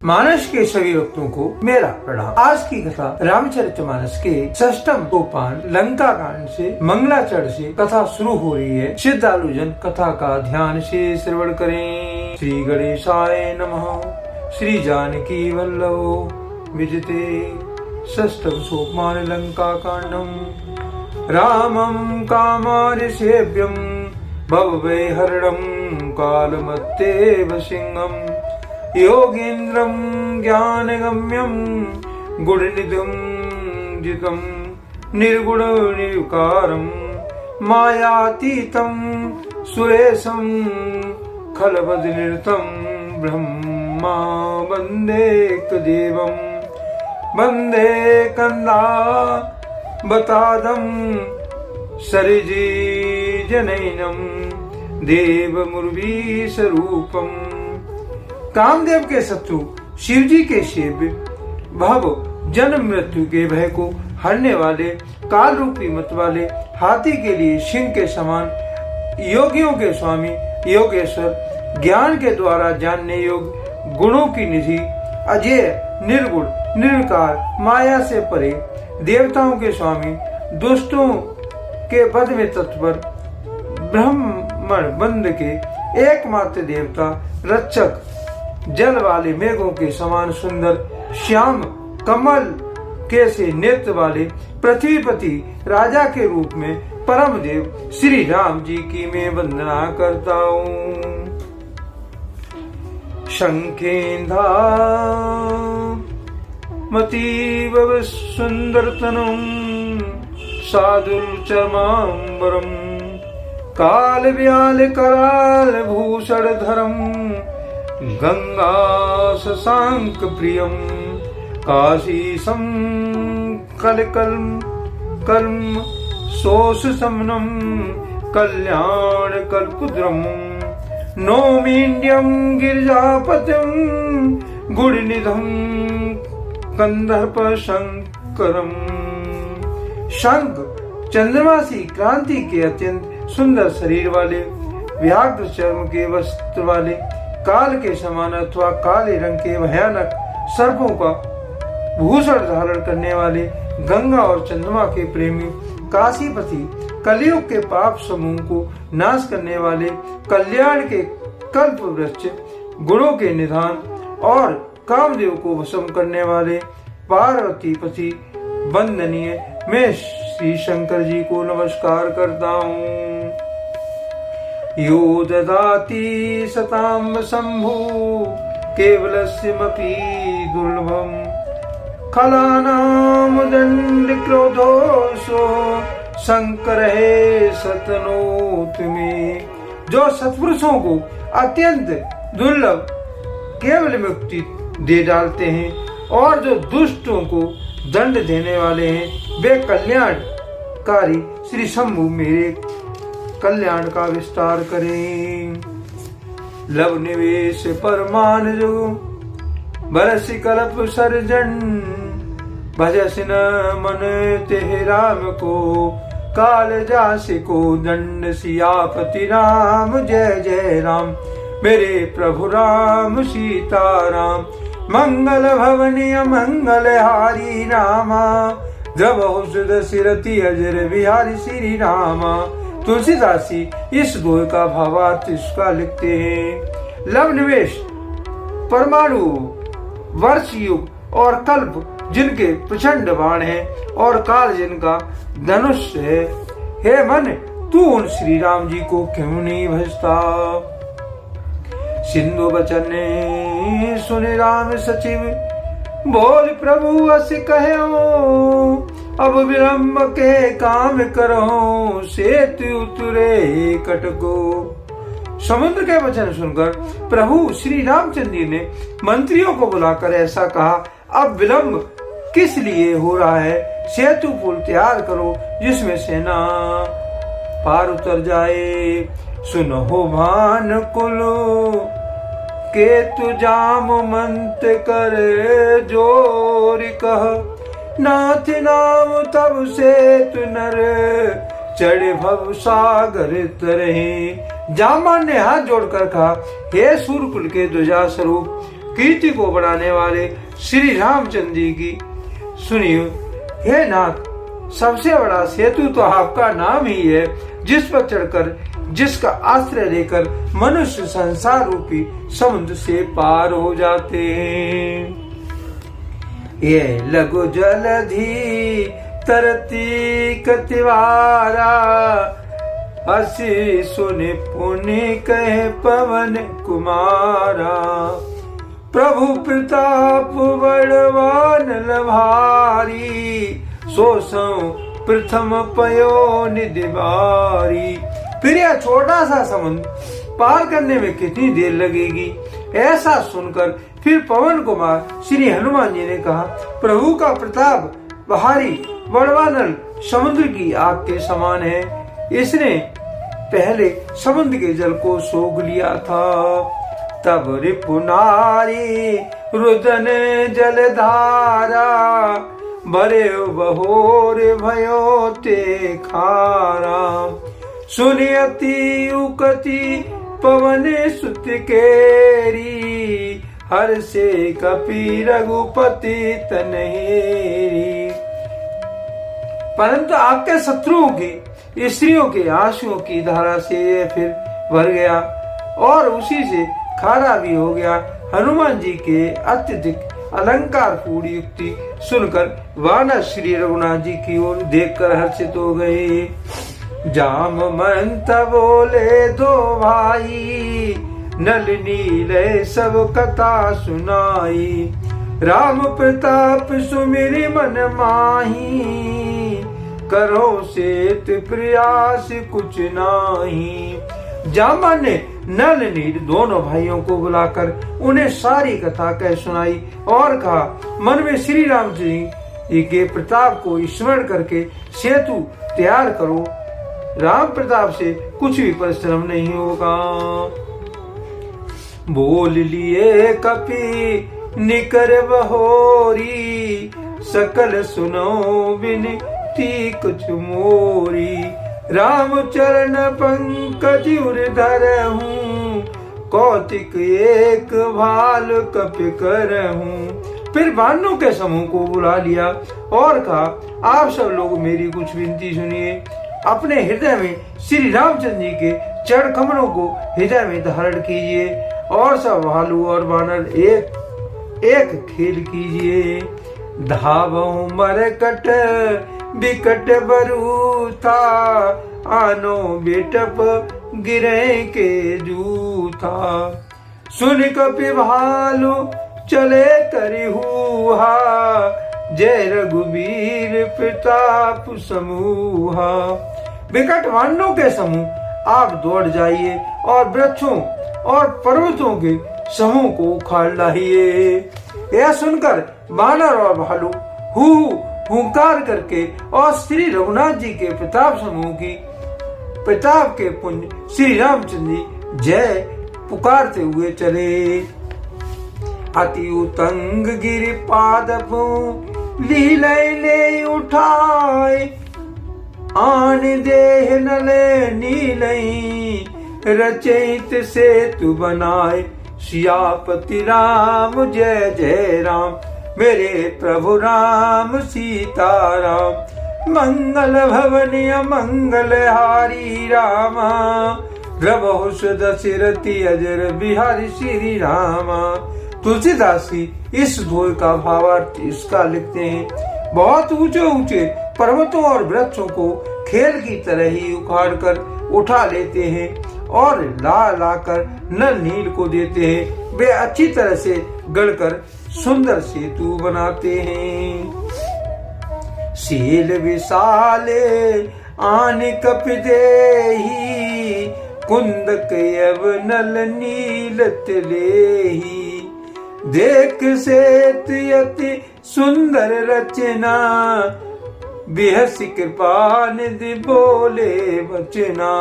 मानस के सभी भक्तों को मेरा प्रणाम। आज की कथा रामचरितमानस के षष्ठम सोपान लंका कांड से मंगलाचरण से कथा शुरू हो रही है। श्रद्धालु जन कथा का ध्यान से श्रवण करें। श्री गणेशाय नमः। श्री जानकी वल्लभो विजिते षष्ठम सोपान लंका कांडम रामं कामार्य सेव्यम भवभय हरणं कालमत्तेव सिंहम् योगीन्द्रं ज्ञानगम्यं गुणनिधिं जितं निर्गुण निर्विकारं मायातीतं सुरेशं खलबदनिरतं ब्रह्मा वन्देकदेवं वन्दे कन्दावतादं सरिजीजनैनं देवमुर्वीस्वरूपम्। कामदेव के शत्रु शिवजी के सेव्य भव जन्म मृत्यु के भय को हरने वाले काल रूपी मत वाले हाथी के लिए सिंह के समान योगियों के स्वामी योगेश्वर ज्ञान के द्वारा जानने योग्य गुणों की निधि अजय निर्गुण निर्विकार माया से परे देवताओं के स्वामी दुष्टों के वध में तत्पर ब्रह्मण बंद के एकमात्र देवता रक्षक जल वाले मेघों के समान सुंदर श्याम कमल के से नेत्र वाले पृथ्वीपति राजा के रूप में परम देव श्री राम जी की मैं वंदना करता हूँ। शंखेंधा मतीव सुंदर तनुम साधुर चर्मांबरम काल व्याल कराल भूषण धरम गंगा शशांक प्रियम काशीसम कलकल्म कल्म शोष समनम कल्याण कल्पुद्रम नौमीन्द्यम गिरिजापतिम गुणनिधम कंदर्प शंकरम। शंख चंद्रमासी क्रांति के अत्यंत सुंदर शरीर वाले व्याघ्र चर्म के वस्त्र वाले काल के समान अथवा काले रंग के भयानक सर्पों का भूषण धारण करने वाले गंगा और चंद्रमा के प्रेमी काशीपति कलयुग के पाप समूह को नाश करने वाले कल्याण के कल्प वृक्ष गुणों के निधान और कामदेव को भस्म करने वाले पार्वती पति वंदनीय मैं श्री शंकर जी को नमस्कार करता हूँ। यो ददाति सतां शंभु केवलस्यमपि दुर्लभम् खलानां दंड क्रोधोसो शंकर है सतनोत में। जो सत्पुरुषों को अत्यंत दुर्लभ केवल मुक्ति दे डालते हैं और जो दुष्टों को दंड देने वाले हैं वे कल्याणकारी श्री शंभु मेरे कल्याण का विस्तार करें। लव निवेश परमान जो बरसी कल्प सर्जन भजस न मन तेह राम को काल जासि को दंड सियापति राम जय जय राम मेरे प्रभु राम सीताराम मंगल भवनीय मंगल हारी रामा जब सुध सिरति अजर बिहारी श्री रामा। तुलसीदास जी इस दोहे का भावार्थ इसका लिखते हैं। लव निवेश परमाणु वर्ष युग और कल्प जिनके प्रचंड बाण है और काल जिनका धनुष है हे मन तू उन श्री राम जी को क्यों नहीं भजता। सिंधु बचन सुने राम सचिव बोल प्रभु अस कहो अब विलम्ब के काम करो सेतु उतरे कटको। समुद्र के वचन सुनकर प्रभु श्री रामचंद्र जी ने मंत्रियों को बुलाकर ऐसा कहा अब विलम्ब किस लिए हो रहा है। सेतु पुल तैयार करो जिसमें सेना पार उतर जाए। सुनो भान कुलो केतु जाम मंत कर जोर कह नाथ नाम तब से तु नर चढ़ भव सागर तरहे। जामवान ने हाथ जोड़कर कहा हे सूर्यकुल के ध्वजा स्वरूप कीर्ति को बढ़ाने वाले श्री रामचंद्र जी की सुनिए। हे नाथ, सबसे बड़ा सेतु तो आपका नाम ही है, जिस पर चढ़कर, जिसका आश्रय लेकर मनुष्य संसार रूपी समुद्र से पार हो जाते हैं। ये लघु जलधि तरती कतिवारा, हसी सुनि पुनि कहे पवन कुमारा। प्रभु प्रताप बड़वान लभारी, सोसो प्रथम पयो निधि बारी। फिर यह छोटा सा समुद्र पार करने में कितनी देर लगेगी? ऐसा सुनकर फिर पवन कुमार श्री हनुमान जी ने कहा, प्रभु का प्रताप भारी बड़वानल समुद्र की आग के समान है। इसने पहले समुद्र के जल को सोख लिया था। तब रिपुनारी रुदन जलधारा, भरे बहोर भयो ते खारा। सुनियति उकति पवन सुत केरी, हर से कपि रघुपति तनहेरी। परंतु आपके शत्रुओं की स्त्रियों के आंसुओं की धारा से ये फिर भर गया और उसी से खारा भी हो गया। हनुमान जी के अत्यधिक अलंकार पूर्ण युक्ति सुनकर वानर श्री रघुनाथ जी की ओर देखकर हर्षित हो गए। जामवंत बोले दो भाई, नल नीले सब कथा सुनाई। राम प्रताप सुमिरि मन माही, करो सेत प्रयास कुछ नाही। जामन ने नल नील दोनों भाइयों को बुलाकर उन्हें सारी कथा कह सुनाई और कहा, मन में श्री राम जी के प्रताप को स्मरण करके सेतु तैयार करो। राम प्रताप से कुछ भी परिश्रम नहीं होगा। बोल लिए कपि निकर बहोरी, सकल सुनो विनती कुछ मोरी। राम चरण पंकज उर्धर हूँ, कौतिक एक भाल कपि करहूँ। फिर वानरों के समूह को बुला लिया और कहा, आप सब लोग मेरी कुछ विनती सुनिए। अपने हृदय में श्री रामचंद्र जी के चरण कमलों को हृदय में धारण कीजिए और सब भालू और वानर एक एक खेल कीजिए। धावो मरकट बिकट बरूथा, आनो बेटप गिरे के जूथा। सुन कपि भालू चले करिहुहा, जय रघुवीर प्रताप समूहा। विकट वानरों के समूह आप दौड़ जाइए और वृक्षों और पर्वतों के समूह को उखाड़ लाइए। यह सुनकर वानर और भालू हुंकार करके और श्री रघुनाथ जी के प्रताप समूह की प्रताप के पुंज श्री रामचंद्र जी जय पुकारते हुए चले। अति उतंग गिरि पादपु, लीलय ले उठाए। आन देह नले नीलई, रचैत सेतु बनाए। सियापति राम जय जय राम, मेरे प्रभु राम सीताराम। मंगल भवन मंगल हारी रामा, रघु दशरथि अजर बिहारी श्री रामा। तुलसीदास जी इस दोहे का भावार्थ इसका लिखते हैं, बहुत ऊंचे ऊंचे पर्वतों और वृक्षों को खेल की तरह ही उखाड़ कर उठा लेते हैं और ला ला कर नल नील को देते हैं। वे अच्छी तरह से गढ़कर सुंदर सेतु बनाते हैं। शील विशाले आन कपि देहि, कुंदक यव नल नील तिलेहि। देख सेत यति सुंदर रचना, बिहसी कृपा निधि बोले वचना।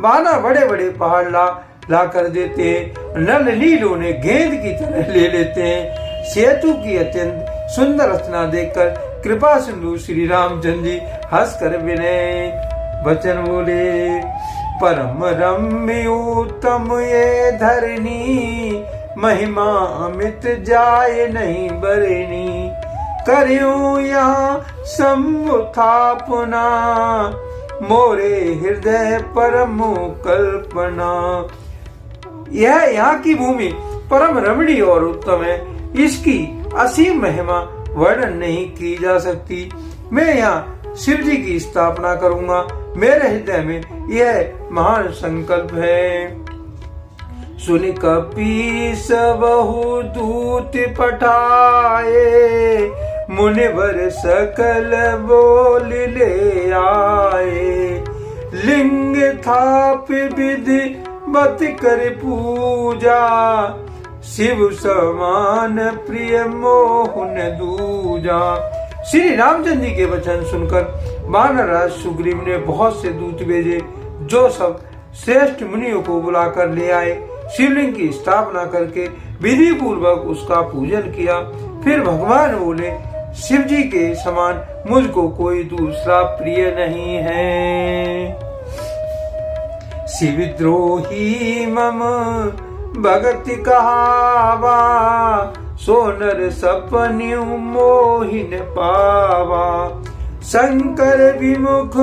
बाना बड़े बड़े पहाड़ ला कर देते हैं, नल नील उन्हें गेंद की तरह ले लेते हैं। सेतु की अत्यंत सुंदर रचना देखकर कृपा सिंधु श्री रामचंद्र जी हंस कर विनय वचन बोले। परम रम्य उत्तम ये धरनी, महिमा अमित जाय नहीं बरनी। करियो यहाँ समुत्थापना, मोरे हृदय परम कल्पना। यह यहाँ की भूमि परम रमणीय और उत्तम है, इसकी असीम महिमा वर्णन नहीं की जा सकती। मैं यहाँ शिव जी की स्थापना करूंगा, मेरे हृदय में यह महान संकल्प है। सुन कपीस बहु दूत पठाए, मुनिवर सकल बोल ले आए। लिंग थाप विधि बत कर पूजा, शिव समान प्रिय मोहन दूजा। श्री रामचंद्र जी के वचन सुनकर वानरराज सुग्रीव ने बहुत से दूत भेजे, जो सब श्रेष्ठ मुनियों को बुलाकर ले आए। शिवलिंग की स्थापना करके विधि पूर्वक उसका पूजन किया। फिर भगवान बोले, शिव जी के समान मुझको कोई दूसरा प्रिय नहीं है। शिवद्रोही मम भगति कहावा, सोनर सपन्यु मोहिन पावा। शंकर विमुख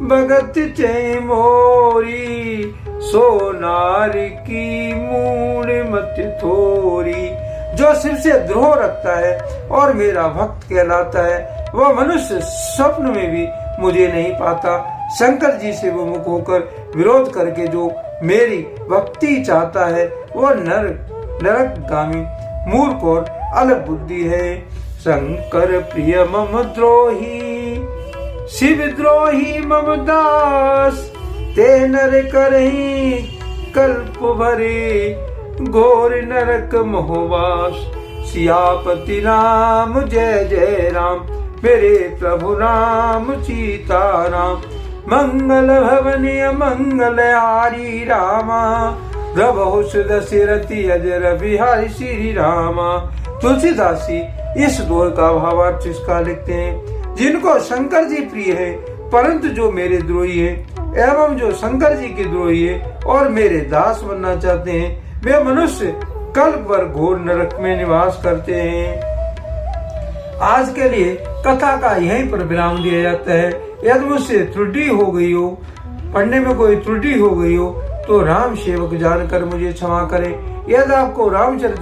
भगत चै मोरी, सोनार की मूड मत थोरी। जो शिव से द्रोह रखता है और मेरा भक्त कहलाता है, वह मनुष्य स्वप्न में भी मुझे नहीं पाता। शंकर जी से विमुख होकर विरोध करके जो मेरी भक्ति चाहता है, वह नरकगामी मूर्ख और अलग बुद्धि है। शंकर प्रिय मम द्रोही, शिव द्रोही मम दास। ते नर करही कल्प भरे, घोर नरक मोहवास। सियापति राम जय जय राम, मेरे प्रभु राम सीता राम। मंगल भवनीय मंगल हारी रामा, प्रभु दशरथी अजर बिहारी श्री रामा। तुलसीदास जी इस दोहे का भावार्थ इसका लिखते हैं, जिनको शंकर जी प्रिय है, परंतु जो मेरे द्रोही है एवं जो शंकर जी के द्रोही है और मेरे दास बनना चाहते हैं, वे मनुष्य कल्प भर घोर नरक में निवास करते हैं। आज के लिए कथा का यहीं पर विराम दिया जाता है। यदि मुझसे त्रुटि हो गई हो, पढ़ने में कोई त्रुटि हो गई हो, तो राम सेवक जानकर मुझे क्षमा करें। यदि आपको रामचरित